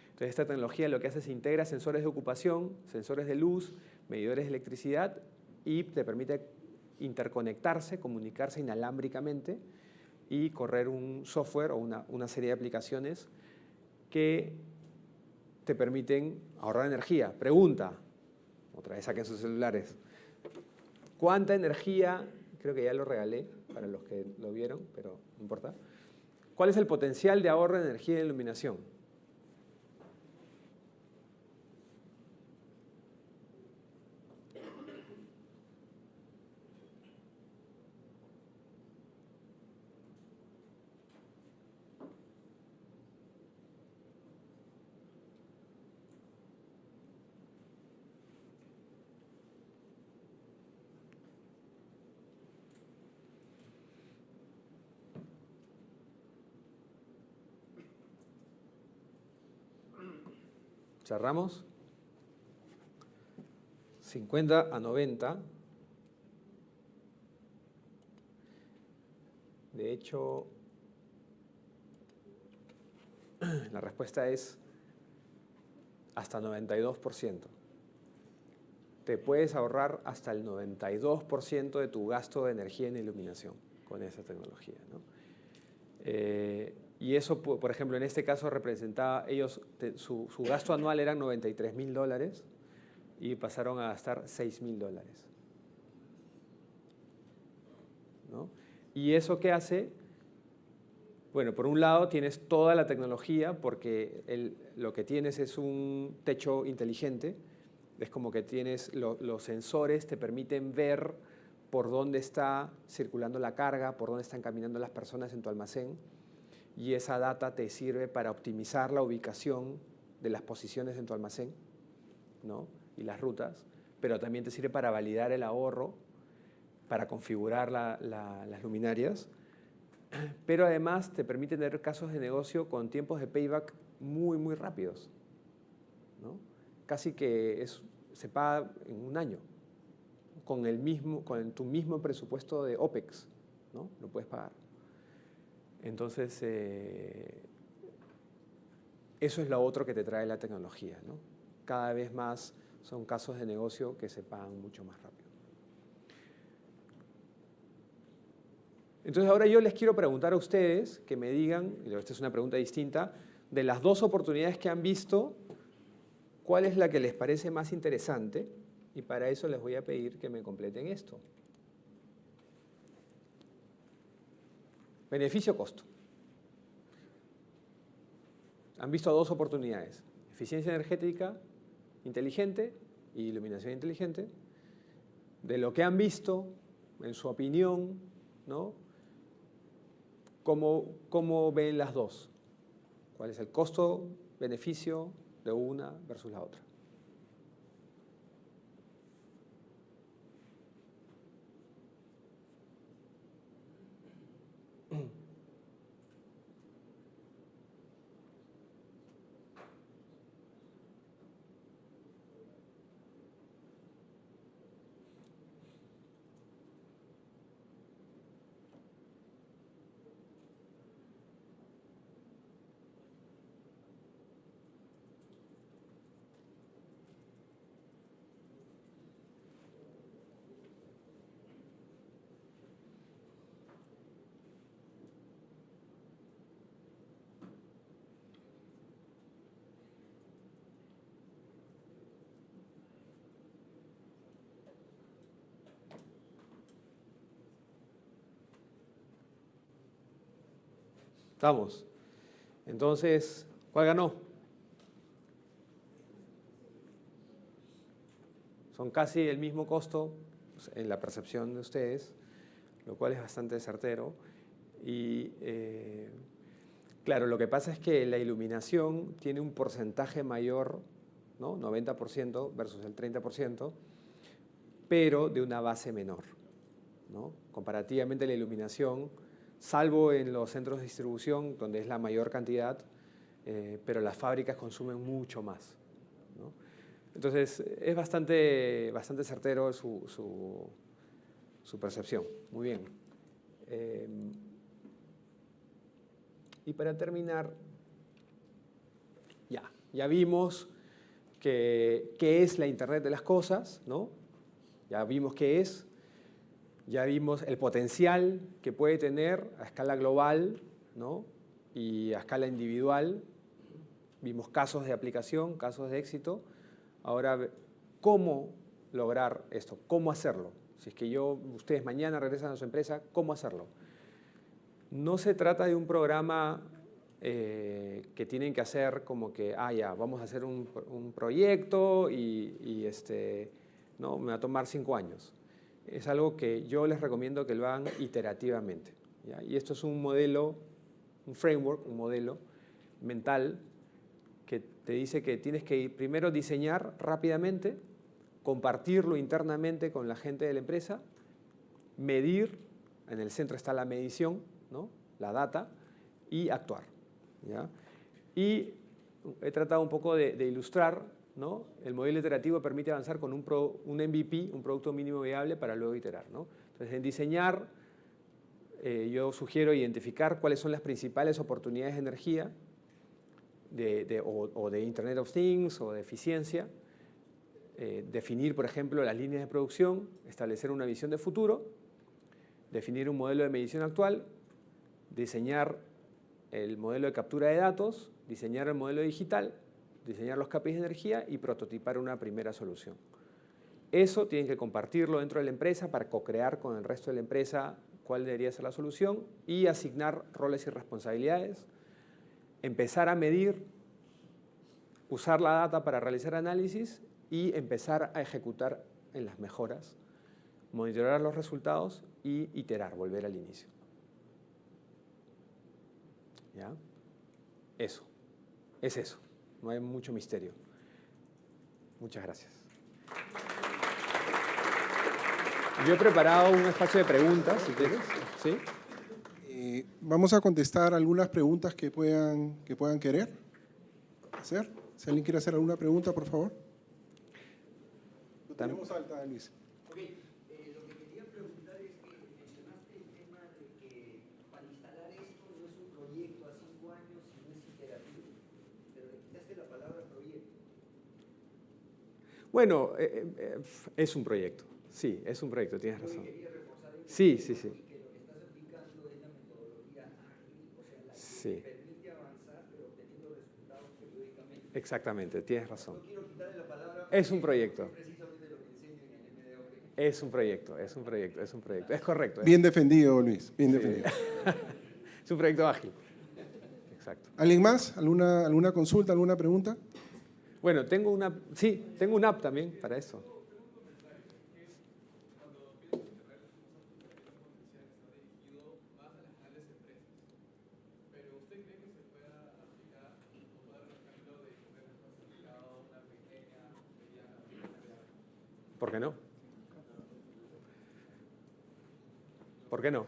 B: Entonces, esta tecnología lo que hace es integra sensores de ocupación, sensores de luz, medidores de electricidad y te permite interconectarse, comunicarse inalámbricamente y correr un software o una serie de aplicaciones que te permiten ahorrar energía. Pregunta, otra vez saquen sus celulares. ¿Cuánta energía? Creo que ya lo regalé para los que lo vieron, pero no importa. ¿Cuál es el potencial de ahorro de energía en iluminación? Cerramos. 50 a 90. De hecho, la respuesta es hasta 92%. Te puedes ahorrar hasta el 92% de tu gasto de energía en iluminación con esa tecnología, ¿no? Y eso, por ejemplo, en este caso representaba, su gasto anual eran $93.000 y pasaron a gastar $6.000, ¿no? ¿Y eso qué hace? Bueno, por un lado tienes toda la tecnología porque lo que tienes es un techo inteligente. Es como que tienes los sensores, te permiten ver por dónde está circulando la carga, por dónde están caminando las personas en tu almacén. Y esa data te sirve para optimizar la ubicación de las posiciones en tu almacén, ¿no? Y las rutas, pero también te sirve para validar el ahorro, para configurar las luminarias, pero además te permite tener casos de negocio con tiempos de payback muy, muy rápidos, ¿no? Casi que se paga en un año, con tu mismo presupuesto de OPEX, ¿no? Lo puedes pagar. Entonces, eso es lo otro que te trae la tecnología, ¿no? Cada vez más son casos de negocio que se pagan mucho más rápido. Entonces, ahora yo les quiero preguntar a ustedes que me digan, y esta es una pregunta distinta, de las dos oportunidades que han visto, ¿cuál es la que les parece más interesante? Y para eso les voy a pedir que me completen esto. Beneficio-costo. Han visto dos oportunidades: eficiencia energética inteligente y iluminación inteligente. De lo que han visto, en su opinión, ¿no? ¿Cómo ven las dos? ¿Cuál es el costo-beneficio de una versus la otra? Estamos. Entonces, ¿cuál ganó? Son casi el mismo costo en la percepción de ustedes, lo cual es bastante certero. Y Claro, lo que pasa es que la iluminación tiene un porcentaje mayor, ¿no? 90% versus el 30%, pero de una base menor, ¿no? Comparativamente la iluminación, salvo en los centros de distribución, donde es la mayor cantidad, pero las fábricas consumen mucho más, ¿no? Entonces, es bastante certero su percepción. Muy bien. Y para terminar, ya vimos qué es la Internet de las cosas, ¿no? Ya vimos qué es, ya vimos el potencial que puede tener a escala global, ¿no? Y a escala individual. Vimos casos de aplicación, casos de éxito. Ahora, ¿cómo lograr esto? ¿Cómo hacerlo? Si es que ustedes mañana regresan a su empresa, ¿cómo hacerlo? No se trata de un programa que tienen que hacer como que, ya, vamos a hacer un proyecto y ¿no? Me va a tomar 5 años. Es algo que yo les recomiendo que lo hagan iterativamente, ¿ya? Y esto es un modelo, un framework, un modelo mental que te dice que tienes que primero diseñar rápidamente, compartirlo internamente con la gente de la empresa, medir, en el centro está la medición, ¿no? La data, y actuar, ¿ya? Y he tratado un poco de ilustrar, ¿no? El modelo iterativo permite avanzar con un MVP, un producto mínimo viable, para luego iterar, ¿no? Entonces, en diseñar, yo sugiero identificar cuáles son las principales oportunidades de energía o de Internet of Things o de eficiencia, definir, por ejemplo, las líneas de producción, establecer una visión de futuro, definir un modelo de medición actual, diseñar el modelo de captura de datos, diseñar el modelo digital, diseñar los KPIs de energía y prototipar una primera solución. Eso tienen que compartirlo dentro de la empresa para co-crear con el resto de la empresa cuál debería ser la solución y asignar roles y responsabilidades, empezar a medir, usar la data para realizar análisis y empezar a ejecutar en las mejoras, monitorear los resultados y iterar, volver al inicio. ¿Ya? Eso. Es eso. No hay mucho misterio. Muchas gracias. Yo he preparado un espacio de preguntas, si quieres. ¿Sí?
A: Vamos a contestar algunas preguntas que puedan querer hacer. Si alguien quiere hacer alguna pregunta, por favor. Lo tenemos alta, Luis.
C: Ok, lo que quería preguntar es que mencionaste el tema de que para instalar esto no es un proyecto a 5 años, sino es iterativo. Pero le quitaste la palabra proyecto.
B: Bueno, es un proyecto. Sí, es un proyecto, tienes razón.
C: Quería reforzar eso.
B: Sí, sí, sí.
C: Y que lo que estás aplicando es la metodología ágil, o sea, la que
B: Sí.
C: permite avanzar, pero obteniendo resultados periódicamente.
B: Exactamente, tienes razón.
C: No quiero quitarle la palabra.
B: Es un proyecto.
C: Es precisamente lo que enseñan en el MDOG.
B: Es un proyecto, es un proyecto, es un proyecto. Es correcto.
A: Bien defendido, Luis. Bien
B: Sí.
A: defendido.
B: Es un proyecto ágil. Exacto.
A: ¿Alguien más? ¿Alguna consulta, alguna pregunta?
B: Bueno, tengo una app también para eso. ¿Por qué no? ¿Por qué no?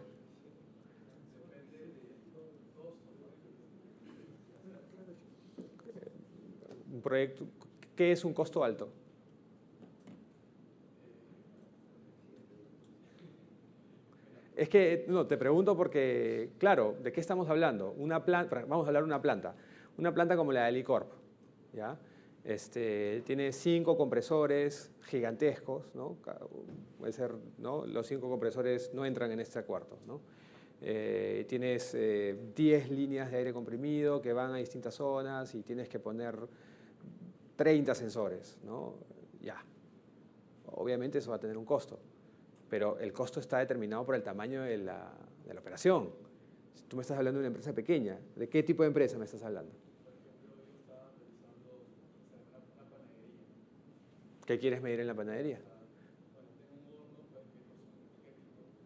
B: Un proyecto, ¿qué es un costo alto? Es que, no, te pregunto porque, claro, ¿de qué estamos hablando? Vamos a hablar de una planta como la de Alicorp, ¿ya? Tiene 5 compresores gigantescos, ¿no? Puede ser, ¿no? Los 5 compresores no entran en este cuarto, ¿no? Tienes 10 líneas de aire comprimido que van a distintas zonas y tienes que poner 30 sensores, ¿no? Ya. Obviamente eso va a tener un costo, pero el costo está determinado por el tamaño de la operación. Si tú me estás hablando de una empresa pequeña, ¿de qué tipo de empresa me estás hablando? ¿Qué quieres medir en la panadería?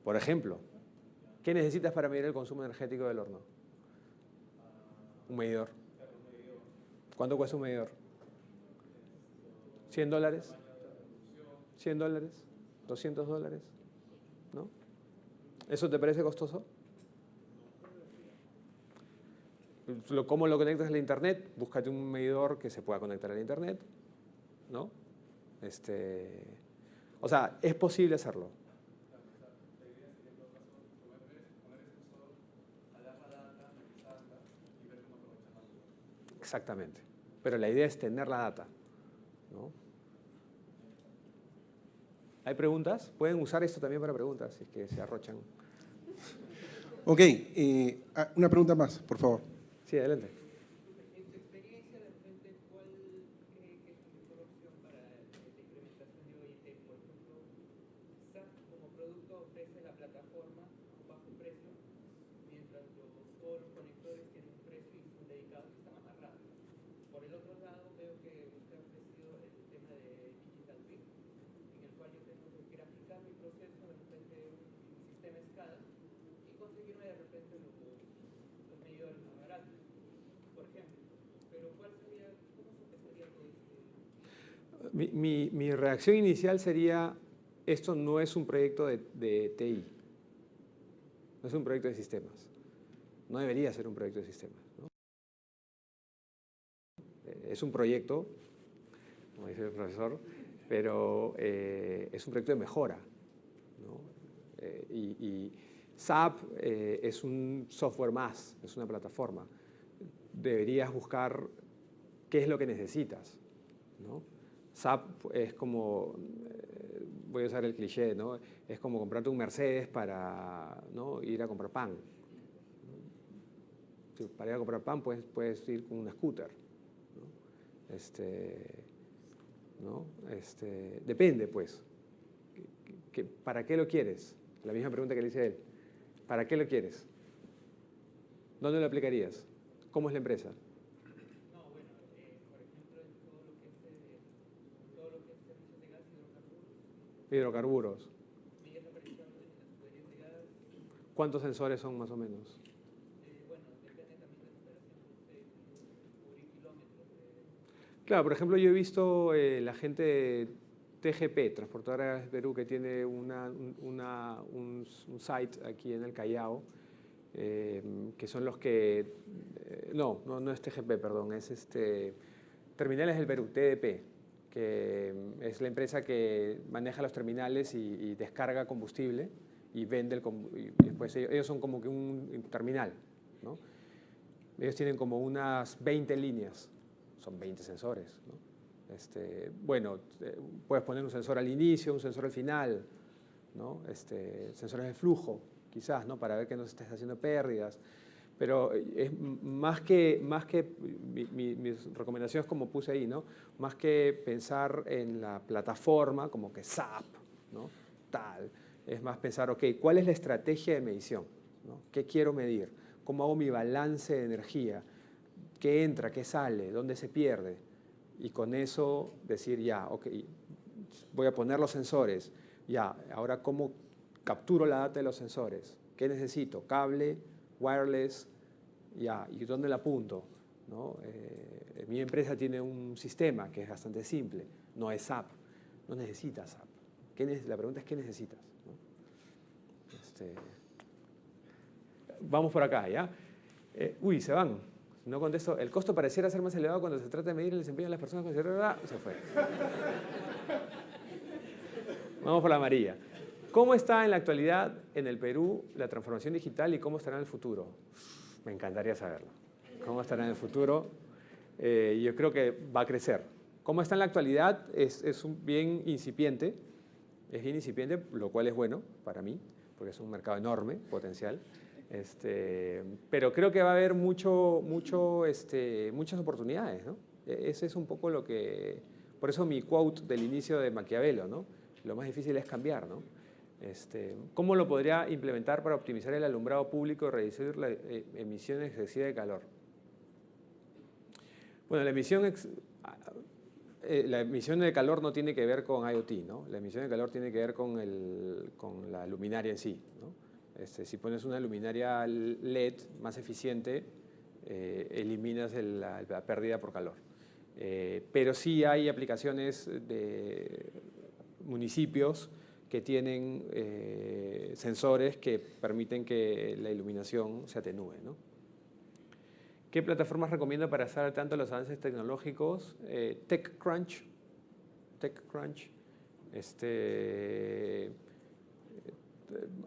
B: Por ejemplo, ¿qué necesitas para medir el consumo energético del horno? Un medidor. ¿Cuánto cuesta un medidor? ¿$100? ¿$100? ¿$200? ¿No? ¿Eso te parece costoso? ¿Cómo lo conectas al internet? Búscate un medidor que se pueda conectar al internet, ¿no? O sea, es posible hacerlo. Exactamente. Pero la idea es tener la data, ¿no? ¿Hay preguntas? Pueden usar esto también para preguntas, si es que se arrochan.
A: Ok, una pregunta más, por favor.
B: Sí, adelante.
D: En tu experiencia, de repente, ¿cuál cree que es la mejor opción para la implementación de OIT? Por ejemplo, SAP como producto ofrece la plataforma a un bajo precio, mientras todos los conectores tienen un precio y son dedicados y están amarrados. Por el otro lado, veo que usted ha ofrecido el tema de Digital Twin, en el cual yo tengo que graficar mi proceso, de repente un sistema SCADA, y conseguirme de repente los medidores más baratos, por ejemplo. Pero ¿cuál sería, cómo se empezaría todo esto?
B: Mi reacción inicial sería, esto no es un proyecto de TI, no es un proyecto de sistemas, no debería ser un proyecto de sistemas, ¿no? Es un proyecto, como dice el profesor, pero es un proyecto de mejora, ¿no? Y SAP es un software más, es una plataforma. Deberías buscar qué es lo que necesitas, ¿no? SAP es como, voy a usar el cliché, ¿no? Es como comprarte un Mercedes para, ¿no?, ir a comprar pan. Sí, para ir a comprar pan puedes ir con una scooter, ¿no? Depende, pues. ¿Para qué lo quieres? La misma pregunta que le hice a él. ¿Para qué lo quieres? ¿Dónde lo aplicarías? ¿Cómo es la empresa?
D: No, bueno, por ejemplo, en todo lo que es servicios de gas y hidrocarburos,
B: Hidrocarburos.
D: medidas de presión en las tuberías de gas,
B: ¿Cuántos sensores son más o menos?
D: bueno, depende también de la operación de ustedes, cubrir kilómetros.
B: Claro, por ejemplo, yo he visto la gente de TGP, Transportadora de Perú, que tiene un site aquí en el Callao, que son los que... no es TGP, perdón, es Terminales del Perú, TDP, que es la empresa que maneja los terminales y descarga combustible y vende y después ellos son como que un terminal, ¿no? Ellos tienen como unas 20 líneas, son 20 sensores, ¿no? Bueno, puedes poner un sensor al inicio, un sensor al final, ¿no? Sensores de flujo, quizás, ¿no?, para ver que no se estés haciendo pérdidas. Pero es más que mis recomendaciones, como puse ahí, ¿no?, más que pensar en la plataforma como que SAP, ¿no?, tal, es más pensar, ok, ¿cuál es la estrategia de medición?, ¿no? ¿Qué quiero medir? ¿Cómo hago mi balance de energía? ¿Qué entra? ¿Qué sale? ¿Dónde se pierde? Y con eso decir, ya, ok, voy a poner los sensores, ya, ahora ¿cómo capturo la data de los sensores? ¿Qué necesito? Cable, wireless, ya, ¿y dónde la apunto? ¿No? Mi empresa tiene un sistema que es bastante simple, no es SAP, no necesitas SAP. La pregunta es, ¿qué necesitas? ¿No? Vamos por acá, ¿ya? Uy, se van. No contesto. El costo pareciera ser más elevado cuando se trata de medir el desempeño de las personas con se fue. Vamos por la amarilla. ¿Cómo está en la actualidad en el Perú la transformación digital y cómo estará en el futuro? Me encantaría saberlo. ¿Cómo estará en el futuro? Yo creo que va a crecer. ¿Cómo está en la actualidad? Es bien incipiente. Es bien incipiente, lo cual es bueno para mí, porque es un mercado enorme, potencial. Pero creo que va a haber muchas oportunidades, ¿no? Ese es un poco lo que... Por eso mi quote del inicio de Maquiavelo, ¿no? Lo más difícil es cambiar, ¿no? ¿Cómo lo podría implementar para optimizar el alumbrado público y reducir la emisión excesiva de calor? Bueno, la emisión de calor no tiene que ver con IoT, ¿no? La emisión de calor tiene que ver con la luminaria en sí, ¿no? Si pones una luminaria LED más eficiente, eliminas la pérdida por calor. Pero sí hay aplicaciones de municipios que tienen sensores que permiten que la iluminación se atenúe, ¿no? ¿Qué plataformas recomiendo para estar al tanto de los avances tecnológicos? TechCrunch.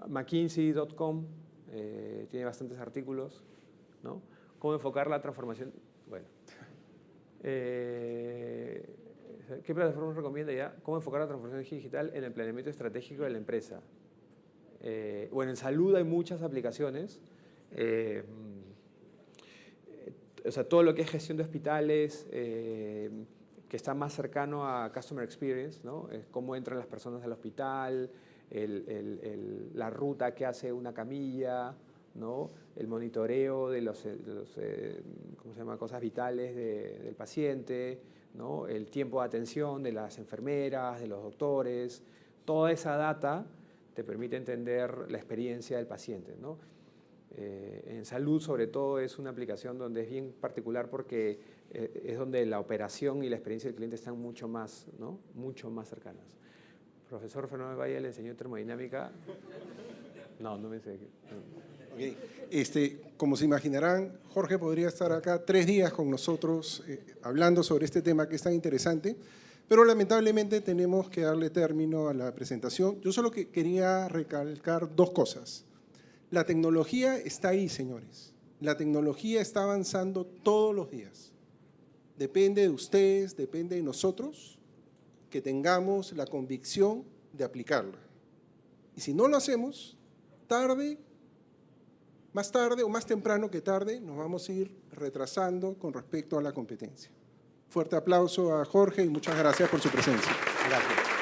B: McKinsey.com tiene bastantes artículos, ¿no? ¿Cómo enfocar la transformación? Bueno. ¿Qué plataforma recomienda ya? ¿Cómo enfocar la transformación digital en el planeamiento estratégico de la empresa? Bueno, en salud hay muchas aplicaciones. O sea, todo lo que es gestión de hospitales, que está más cercano a Customer Experience, ¿no? Cómo entran las personas al hospital, la ruta que hace una camilla, ¿no? El monitoreo de los ¿cómo se llama? Cosas vitales del paciente, ¿no? El tiempo de atención de las enfermeras, de los doctores. Toda esa data te permite entender la experiencia del paciente, ¿no? En salud, sobre todo, es una aplicación donde es bien particular porque es donde la operación y la experiencia del cliente están mucho más, ¿no? Mucho más cercanas. Profesor Fernando Valle le enseñó termodinámica. No me sé.
A: Okay. Como se imaginarán, Jorge podría estar acá 3 días con nosotros hablando sobre este tema que es tan interesante, pero lamentablemente tenemos que darle término a la presentación. Yo solo quería recalcar 2 cosas. La tecnología está ahí, señores. La tecnología está avanzando todos los días. Depende de ustedes, depende de nosotros, que tengamos la convicción de aplicarla. Y si no lo hacemos, más tarde o más temprano que tarde, nos vamos a ir retrasando con respecto a la competencia. Fuerte aplauso a Jorge y muchas gracias por su presencia.
B: Gracias.